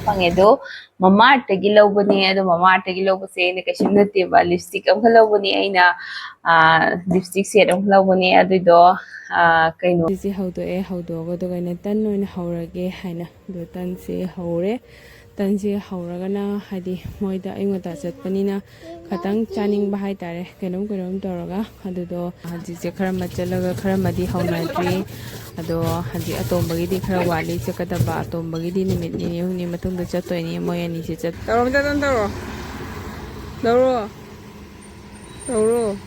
ꯐꯪꯉꯦ ꯃꯃꯥꯔꯠꯇꯒꯤ ꯂꯧꯕꯅꯦ ꯃꯃꯥꯔꯠꯇꯒꯤ ꯂꯧꯕꯁꯦ ꯑꯩꯅ ꯀꯩꯁꯨ ꯅꯠꯇꯦꯕ ꯂꯤꯞꯁꯇꯤꯛ ꯑꯃꯈꯛ ꯂꯧꯕꯅꯦ ꯑꯩꯅ ꯂꯤꯞꯁꯇꯤꯛ ꯁꯦꯠ ꯑꯃꯈꯛ ꯂꯧꯕꯅꯦ ꯑꯗꯨꯏꯗꯣ ꯀꯩꯅꯣ ꯁꯤ ꯍꯧꯗꯣꯛꯑꯦ ꯍꯧꯗꯣꯛꯑꯒ ꯑꯗꯨꯒ ꯑꯩꯅ ꯇꯟ ꯑꯣꯏꯅ ꯍꯧꯔꯒꯦ ꯍꯥꯏꯅ ꯑꯗꯣ ꯇꯟꯁꯦ ꯍꯧꯔꯦ ꯇꯟꯁꯦ ꯍꯧꯔꯒꯅ ꯍꯥꯏꯗꯤ ꯃꯣꯏꯗ ꯑꯌꯨꯛ ꯉꯟꯇꯥ ꯆꯠꯄꯅꯤꯅ ꯈꯤꯇꯪ ꯆꯥꯅꯤꯡꯕ ꯍꯥꯏꯇꯥꯔꯦ ꯀꯩꯅꯣꯝ ꯇꯧꯔꯒ ꯑꯗꯨꯗꯣ ꯍꯧꯖꯤꯛꯁꯦ ꯈꯔ ꯃꯆꯜꯂꯒ ꯈꯔ ꯑꯃꯗꯤ ꯍꯧꯅꯗ꯭ꯔꯤ ꯑꯗꯣ ꯍꯧꯖꯤꯛ ꯑꯇꯣꯝꯕꯒꯤꯗꯤ ꯈꯔ ꯋꯥꯠꯂꯤ ꯆꯠꯀꯗꯕ ꯑꯇꯣꯝꯕꯒꯤꯗꯤ ꯅꯨꯃꯤꯠ ꯅꯤꯅꯤ ꯍꯨꯝꯅꯤ ꯃꯇꯨꯡꯗ ꯆꯠꯇꯣꯏꯅꯤ ꯃꯣꯏ ꯑꯅꯤꯁꯦ ꯇꯧꯔꯣ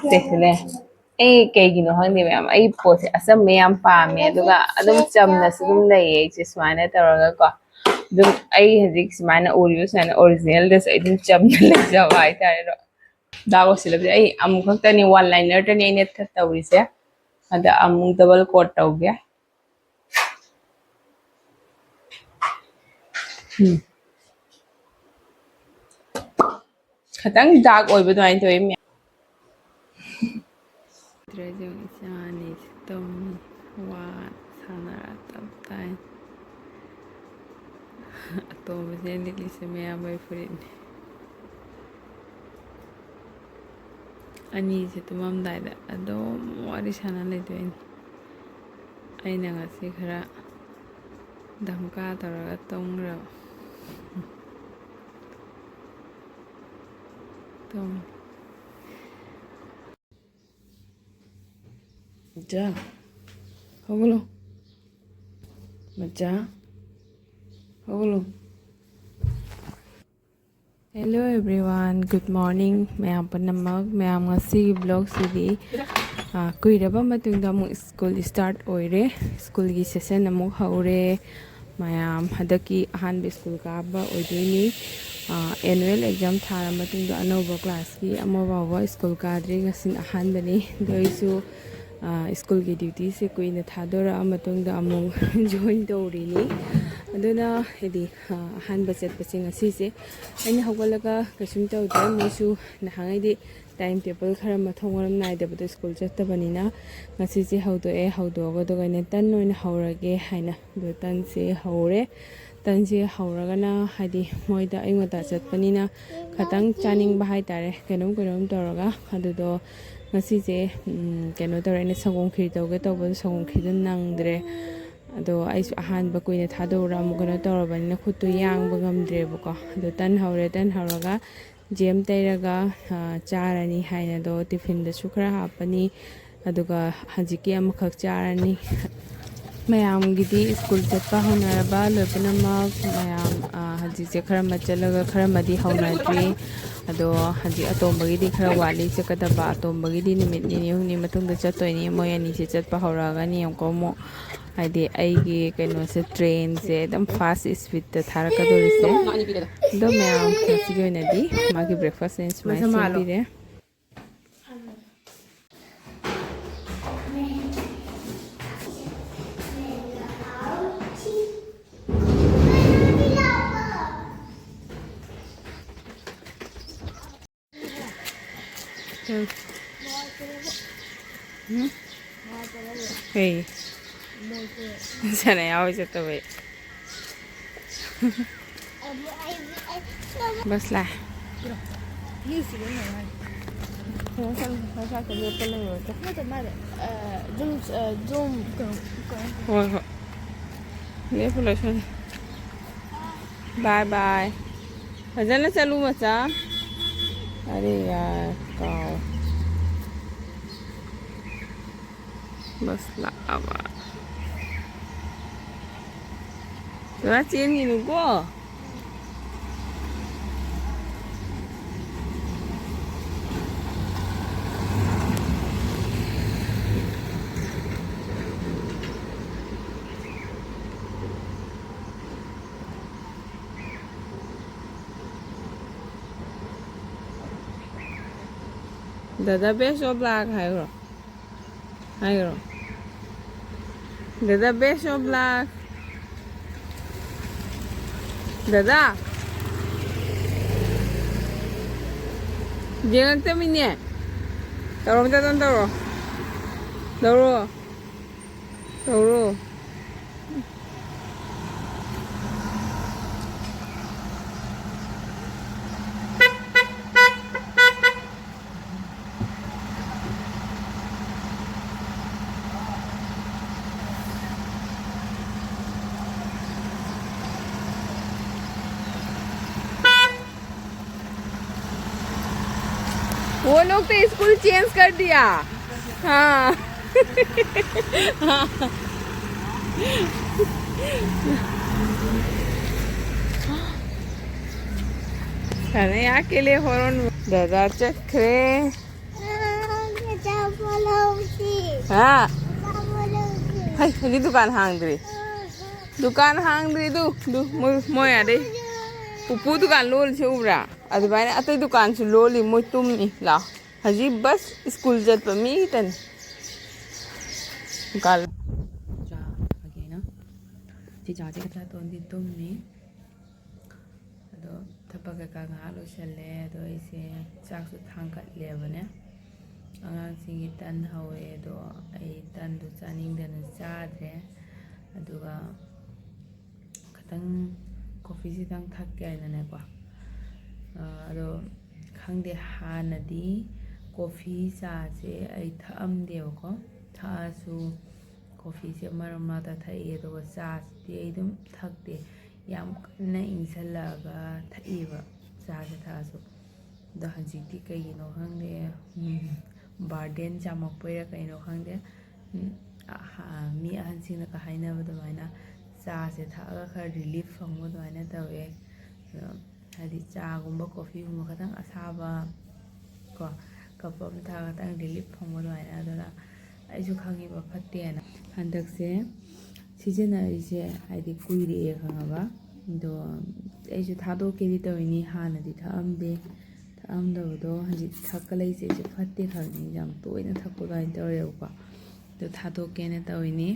ꯁꯤꯁꯤꯅꯦ ꯑꯩ ꯀꯩꯒꯤꯅꯣ ꯈꯪꯗꯦ ꯃꯌꯥꯝ ꯑꯩ ꯄꯣꯠꯁꯦ ꯑꯆꯝꯕ ꯌꯥꯝ ꯄꯥꯝꯃꯦ ꯑꯗꯨꯒ ꯑꯗꯨꯝ ꯆꯝꯅꯁꯨ ꯑꯗꯨꯝ ꯂꯩꯌꯦ ꯑꯩꯁꯦ ꯁꯨꯃꯥꯏꯅ ꯇꯧꯔꯒꯀꯣ ꯑꯗꯨꯝ ꯑꯩ ꯍꯧꯖꯤꯛ ꯁꯨꯃꯥꯏꯅ ꯎꯔꯤꯕ ꯁꯨꯃꯥꯏꯅ ꯑꯣꯔꯤꯖꯤꯅꯦꯜꯗꯁꯨ ꯑꯩ ꯑꯗꯨꯝ ꯆꯝꯅ ꯂꯩꯖꯕ ꯍꯥꯏꯇꯥꯔꯦ ꯗꯥꯛ ꯑꯣꯏꯁꯤꯜꯂꯕꯁꯦ ꯑꯩ ꯑꯃꯨꯛ ꯈꯛꯇꯅꯤ ꯋꯥꯟ ꯂꯥꯏꯅꯔꯗꯅꯤ ꯑꯩꯅ ꯇꯧꯔꯤꯁꯦ ꯑꯗ ꯑꯃꯨꯛ ꯗꯕꯜ ꯀꯣꯠ ꯇꯧꯒꯦ ꯈꯤꯇꯪ ꯗꯥꯛ ꯑꯣꯏꯕ ꯑꯗꯨꯃꯥꯏꯅ ꯇꯧꯋꯤ ꯏꯆꯥꯅꯤꯁꯤ ꯇꯧꯅꯤ ꯋꯥ ꯁꯥꯟꯅꯔ ꯇꯞ ꯇꯥꯏ ꯑꯇꯣꯝꯕꯁꯦ ꯂꯤꯠꯂꯤꯁꯦ ꯃꯌꯥꯝꯕꯩ ꯐꯨꯔꯤꯠꯅꯤ ꯑꯅꯤꯁꯦ ꯇꯨꯝꯃꯝꯗꯥꯏꯗ ꯑꯗꯨꯝ ꯋꯥꯔꯤ ꯁꯥꯟꯅ ꯂꯩꯗꯣꯏꯅꯤ ꯑꯩꯅ ꯉꯁꯤ ꯈꯔ ꯙꯝꯀꯥ ꯇꯧꯔꯒ ꯇꯨꯝꯈ꯭ꯔꯕ ꯃꯆꯥ ꯍꯧꯒꯠꯂꯣ ꯃꯆꯥ ꯍꯧꯒꯠꯂꯣ ꯍꯦꯜꯂꯣ ꯑꯦꯚ꯭ꯔꯤꯋꯥꯟ ꯒꯨꯗ ꯃꯣꯔꯅꯤꯡ ꯃꯌꯥꯝ ꯄꯨꯝꯅꯃꯛ ꯃꯌꯥꯝ ꯉꯁꯤꯒꯤ ꯕ꯭ꯂꯣꯒꯁꯤꯗꯤ ꯀꯨꯏꯔꯕ ꯃꯇꯨꯡꯗ ꯑꯃꯨꯛ ꯁ꯭ꯀꯨꯜ ꯁ꯭ꯇꯥꯔꯠ ꯑꯣꯏꯔꯦ ꯁ꯭ꯀꯨꯜꯒꯤ ꯁꯦꯁꯟ ꯑꯃꯨꯛ ꯍꯧꯔꯦ ꯃꯌꯥꯝ ꯍꯟꯗꯛꯀꯤ ꯑꯍꯥꯟꯕ ꯁ꯭ꯀꯨꯜ ꯀꯥꯕ ꯑꯣꯏꯗꯣꯏꯅꯤ ꯑꯦꯅꯨꯋꯦꯜ ꯑꯦꯛꯖꯥꯝ ꯊꯥꯔ ꯃꯇꯨꯡꯗ ꯑꯅꯧꯕ ꯀ꯭ꯂꯥꯁꯀꯤ ꯑꯃ ꯐꯥꯎꯕ ꯁ꯭ꯀꯨꯜ ꯀꯥꯗ꯭ꯔꯤ ꯉꯁꯤꯅ ꯑꯍꯥꯟꯕꯅꯤ ꯑꯗꯣ ꯑꯩꯁꯨ ꯁ꯭ꯀꯨꯜꯒꯤ ꯗ꯭ꯌꯨꯇꯤꯁꯦ ꯀꯨꯏꯅ ꯊꯥꯗꯣꯔꯛꯑ ꯃꯇꯨꯡꯗ ꯑꯃꯨꯛ ꯖꯣꯏꯟ ꯇꯧꯔꯤꯅꯤ ꯑꯗꯨꯅ ꯍꯥꯏꯗꯤ ꯑꯍꯥꯟꯕ ꯆꯠꯄꯁꯦ ꯉꯁꯤꯁꯦ ꯑꯩꯅ ꯍꯧꯒꯠꯂꯒ ꯀꯩꯁꯨꯝ ꯇꯧꯗ꯭ꯔꯦ ꯃꯣꯏꯁꯨ ꯅꯍꯥꯟꯉꯩꯗꯤ ꯇꯥꯏꯝ ꯇꯦꯕꯜ ꯈꯔ ꯃꯊꯣꯡ ꯃꯔꯝ ꯅꯥꯏꯗꯕꯗꯣ ꯁ꯭ꯀꯨꯜ ꯆꯠꯇꯕꯅꯤ나 ꯉꯁꯤꯁꯦ ꯍꯧꯗꯣꯛꯑꯦ ꯍꯧꯗꯣꯛꯑꯒ ꯑꯗꯨꯒ ꯑꯩꯅ ꯇꯟ ꯑꯣꯏꯅ ꯍꯧꯔꯒꯦ ꯍꯥꯏꯅ ꯑꯗꯣ ꯇꯟꯁꯦ ꯍꯧꯔꯦ ꯇꯟꯁꯦ ꯍꯧꯔꯒꯅ ꯍꯥꯏꯗꯤ ꯃꯣꯏꯗ ꯑꯌꯨꯛ ꯉꯟꯇꯥ ꯆꯠꯄꯅꯤꯅ ꯈꯤꯇꯪ ꯆꯥꯅꯤꯡꯕ ꯍꯥꯏꯇꯥꯔꯦ ꯀꯩꯅꯣꯝ ꯇꯧꯔꯒ ꯑꯗꯨꯗꯣ ꯉꯁꯤꯁꯦ ꯀꯩꯅꯣ ꯇꯧꯔꯦ ꯑꯩꯅ ꯁꯪꯒꯣꯝ ꯈꯤꯔ ꯇꯧꯒꯦ ꯇꯧꯕꯗꯣ ꯁꯪꯒꯣꯝ ꯈꯤꯔꯗꯣ ꯅꯪꯗ꯭ꯔꯦ ꯑꯗꯣ ꯑꯩꯁꯨ ꯑꯍꯥꯟꯕ ꯀꯨꯏꯅ ꯊꯥꯗꯣꯛꯎꯔ ꯑꯃꯨꯛ ꯀꯩꯅꯣ ꯇꯧꯔꯕꯅꯤꯅ ꯈꯨꯠꯇꯨ ꯌꯥꯡꯕ ꯉꯝꯗ꯭ꯔꯦꯕꯀꯣ ꯑꯗꯣ ꯇꯟ ꯍꯧꯔꯒ ꯖꯦꯝ ꯇꯩꯔꯒ ꯆꯥꯔꯅꯤ ꯍꯥꯏꯅꯗꯣ ꯇꯤꯐꯤꯟꯗꯁꯨ ꯈꯔ ꯍꯥꯞꯄꯅꯤ ꯑꯗꯨꯒ ꯍꯧꯖꯤꯛꯀꯤ ꯑꯃꯈꯛ ꯆꯥꯔꯅꯤ ꯃꯌꯥꯝꯒꯤꯗꯤ ꯁ꯭ꯀꯨꯜ ꯆꯠꯄ ꯍꯧꯅꯔꯕ ꯂꯣꯏꯅꯃꯛ ꯃꯌꯥꯝ ꯍꯧꯖꯤꯛꯁꯦ ꯈꯔ ꯃꯆꯜꯂꯒ ꯈꯔ ꯑꯃꯗꯤ ꯍꯧꯅꯗ꯭ꯔꯤ ꯑꯗꯣ ꯍꯧꯖꯤꯛ ꯑꯇꯣꯝꯕꯒꯤꯗꯤ ꯈꯔ ꯋꯥꯠꯂꯤ ꯆꯠꯀꯗꯕ ꯑꯇꯣꯝꯕꯒꯤꯗꯤ ꯅꯨꯃꯤꯠ ꯅꯤꯅꯤ ꯍꯨꯝꯅꯤ ꯃꯇꯨꯡꯗ ꯆꯠꯇꯣꯏꯅꯤ ꯃꯣꯏ ꯑꯅꯤꯁꯦ ꯆꯠꯄ ꯍꯧꯔꯛꯑꯒꯅꯤ ꯑꯃꯨꯛ ꯍꯥꯏꯗꯤ ꯑꯩꯒꯤ ꯀꯩꯅꯣꯁꯦ ꯇ꯭ꯔꯦꯟꯁꯦ ꯑꯗꯨꯝ ꯐꯥꯁ ꯁ꯭ꯄꯤꯠꯇ ꯊꯥꯔꯛꯀꯗꯣꯔꯤꯁꯦ ꯑꯗꯣ ꯃꯌꯥꯝ ꯉꯁꯤꯒꯤ ꯑꯣꯏꯅꯗꯤ ꯃꯥꯒꯤ ꯕ꯭ꯔꯦꯛꯐꯥꯁꯁꯦ ꯁꯨꯃꯥꯏꯅ ꯁꯦꯝꯕꯤꯔꯦ Hey, sana yawo siya tabi. Basla. Bye bye. Fazana chalu macha. Are yaar, cow. Basla aba. Jora chen ginu ko. Dada best of luck, hayro. Hayro. Dada, best of luck. Dada, jangan teminnya. Taruh kita taruh. Taruh. Taruh. वो लोग तो school change कर दिया हाँ अरे अकेले horn दादा चक्रे हाँ हाय दुकान हांगद्री दु मोय आदे पुपू दुकान लोल से उब्रा अदुबाइना अतै दुकान से लोली मोय तुमनी ला हजी बस स्कूल जत मी तन दुकान चा अगेना ची चाचे कथा तोंदी तुमनी अदो थपक का nga lo shale अदो इसे चाकसु थांगकत लेबने अगांसिंगी तन हवे दो आई तन दु चानिंगदन चाद्रे अदुगा खतंग कॉफी सितंग थक्के आइननेको अदो खंगदे हानदी कॉफी चासे आई थअमदेबको थासु कॉफी से मरमाता थई अदुगा चासदी आई दुम थक्ते याम कन्ना इंसलगा थईबा चासे थासु द हजिति कइनो खंगदे बार्डेन चामकपैरा कइनो खंगदे मी अहनसिंगना का हाइनबा दुमाइना चासे थागा खर रिलीफ फंगबो दुमाइना तवे हादि चागुम्बा कॉफीगुम्बा खतंग असाबा को कप अम था खतंग रिलीफ फंगबो दुमाइना अदुना आइसु खंगिबा फत्तेना हंदकसे सिजनरिसे हादि कुइरे खंगाबा दो आइसु थादोकेदि तविनी हानदि थाअमदबदो हजि थक्कलैसे से फत्ते खंगनि जाम तोइना थक्को दाइन तवरेबको दो थादोकेने तविनी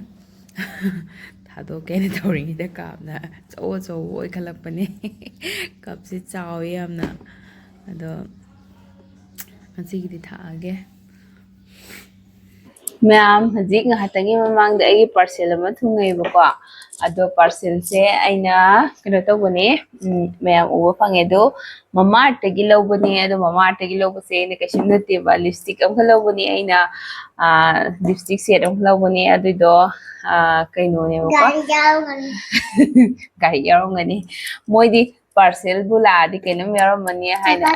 थादोकेने तौरिङिदा कापना चौ ओइ खलक्पने कपसे चावे यामना अदो असिगिदि थागे ma'am हजिक ngahtangi mamang da ai parcel ama thungaiba ko ado parcel se aina kino tawbani ma'am uba phange do mama tagi lobani ado mama tagi lobase ne kaishim nate ba lipstick am lobani aina lipstick set am lobani ado do kaino ne ko gari yarongani moidi parcel buladi kainam yaramani haina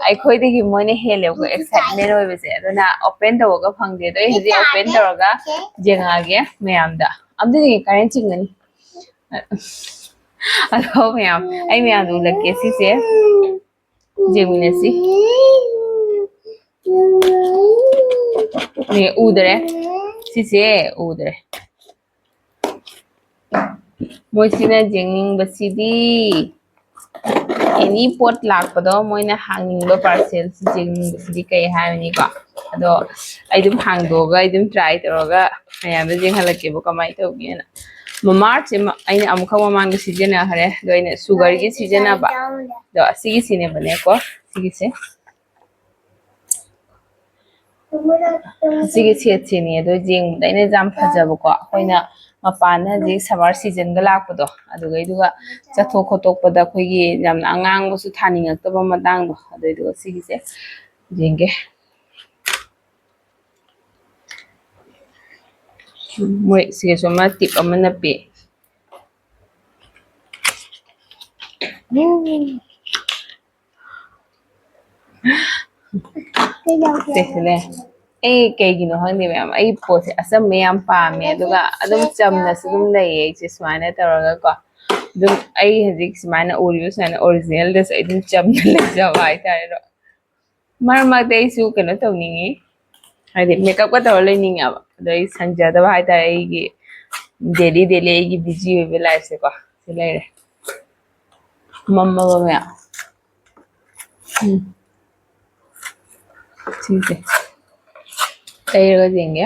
aikoidagi moine hele ko excitement hoibase aduna open tawoga phangde do hiji open tawoga jengage mayamda amdini current chingani alo mayam ai mayam du lakke sise jeminasi ne udare sise udare moisina jengning basidi any pot lakpado moina hangingba parcel jengning basidi kai haini ko ado aidum hangdoga aidum try toroga ayamda jenghalake bo kamai tawgena mamart se aina amukha mamang season hare do ina sugar gi season ba do asigi sine bane ko sigi se sigi chini do jeng daina jam phajaba ko hoina mapana ji summer season ga lakpado aduga iduga chathok khotokpada khoigi jamna angang busu thaningakta ba matang do aduga sigi se jenge moi sige soma tip amana pe Tesle ai kaigino hangni ma'am ai pose asam ma'am paame aduga adum chamna sudum lay se swana taraga ko dum ai hajik smana original sana original des ai dum chamna le jawa ai tare ro mar dei su kano tawningi ai de makeup ka tawar leninga dai sanjada ba ai tare ai gi daily ai gi busy we life se ko se lai re mamma ba me ठीक है तैयार कर देंगे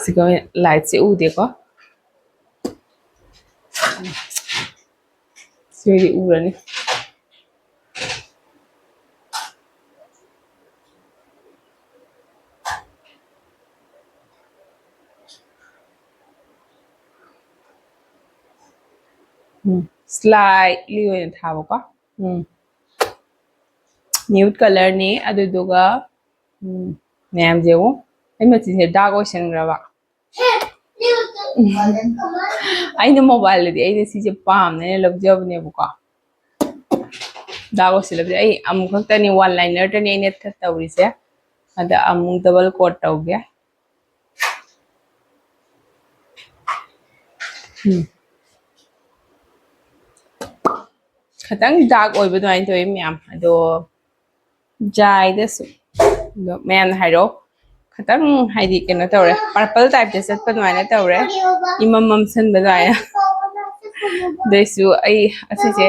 siga light se ude ko siri urani slightly oina thaba ko nude color ni aduduga mayam jewo ai machi se dark ocean raba aina mobile di aina si je pam ne lobjabne bu ko dark ocean labdi ai amu khakta ni one liner tani aina tawri se ada amu double coat tawge khatang dark oiba doi to mayam ado jai desu mayam hairo khatang haidi kena tawre purple type de set panwaina tawre imam san badaya desu ai asise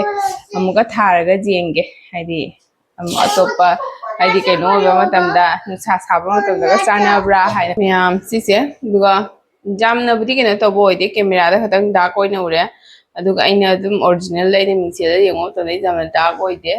amuga tharaga jenge haidi amu atopa haidi keno ba matamda nusa saba matamda ga chanabra hai mayam sise duga jamna budi kena to boide camera da khatang dark oina ure aduga aina adum original laina mingsela yengo to dai jamna dark oide